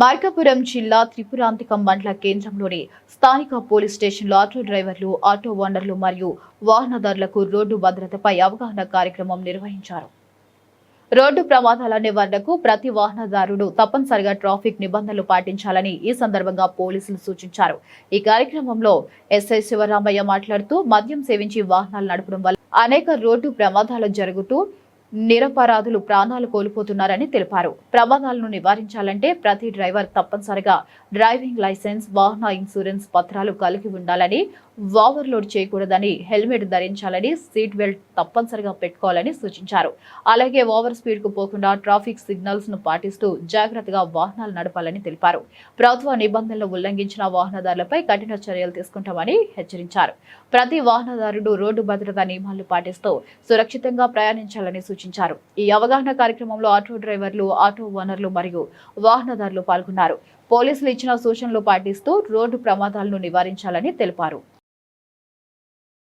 మార్కాపురం జిల్లా త్రిపురాంతకం మండల కేంద్రంలోని స్థానిక పోలీస్ స్టేషన్లో ఆటో డ్రైవర్లు, ఆటో ఓనర్లు మరియు వాహనదారులకు రోడ్డు భద్రతపై అవగాహన కార్యక్రమం నిర్వహించారు. రోడ్డు ప్రమాదాల నివారణకు ప్రతి వాహనదారుడు తప్పనిసరిగా ట్రాఫిక్ నిబంధనలు పాటించాలని ఈ సందర్భంగా పోలీసులు సూచించారు. ఈ కార్యక్రమంలో ఎస్ఐ శివరామయ్య మాట్లాడుతూ, మద్యం సేవించి వాహనాలు నడపడం వల్ల అనేక రోడ్డు ప్రమాదాలు జరుగుతూ నిరపరాధులు ప్రాణాలు కోల్పోతున్నారని తెలిపారు. ప్రమాదాలను నివారించాలంటే ప్రతి డ్రైవర్ తప్పనిసరిగా డ్రైవింగ్ లైసెన్స్, వాహన ఇన్సూరెన్స్ పత్రాలు కలిగి ఉండాలని, ఓవర్లోడ్ చేయకూడదని, హెల్మెట్ ధరించాలని, సీట్ బెల్ట్ తప్పనిసరిగా పెట్టుకోవాలని సూచించారు. అలాగే ఓవర్ స్పీడ్ కు పోకుండా ట్రాఫిక్ సిగ్నల్స్ ను పాటిస్తూ జాగ్రత్తగా వాహనాలు నడపాలని తెలిపారు. ప్రభుత్వ నిబంధనలు ఉల్లంఘించిన వాహనదారులపై కఠిన చర్యలు తీసుకుంటామని హెచ్చరించారు. ప్రతి వాహనదారుడు రోడ్డు భద్రతా నియమాలను పాటిస్తూ సురక్షితంగా ప్రయాణించాలని సూచించారు. ఈ అవగాహన కార్యక్రమంలో ఆటో డ్రైవర్లు, ఆటో ఓనర్లు మరియు వాహనదారులు పాల్గొన్నారు. పోలీసులు ఇచ్చిన సూచనలు పాటిస్తూ రోడ్డు ప్రమాదాలను నివారించాలని తెలిపారు.